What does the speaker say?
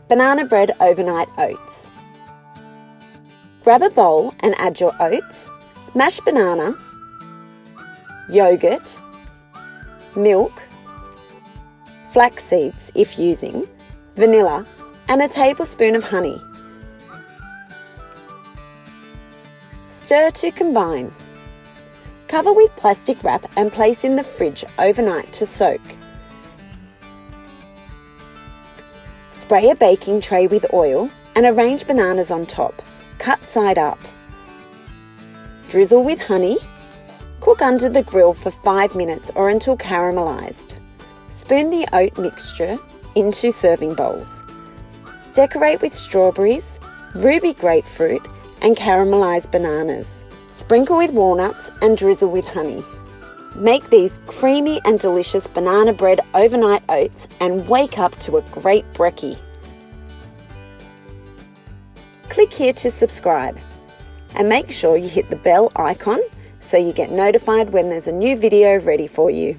Banana bread overnight oats. Grab a bowl and add your oats, mashed banana, yogurt, milk, flax seeds if using, vanilla, and a tablespoon of honey. Stir to combine. Cover with plastic wrap and place in the fridge overnight to soak. Spray a baking tray with oil and arrange bananas on top, cut side up. Drizzle with honey. Cook under the grill for 5 minutes or until caramelised. Spoon the oat mixture into serving bowls. Decorate with strawberries, ruby grapefruit and caramelised bananas. Sprinkle with walnuts and drizzle with honey. Make these creamy and delicious banana bread overnight oats and wake up to a great brekkie. Click here to subscribe and make sure you hit the bell icon so you get notified when there's a new video ready for you.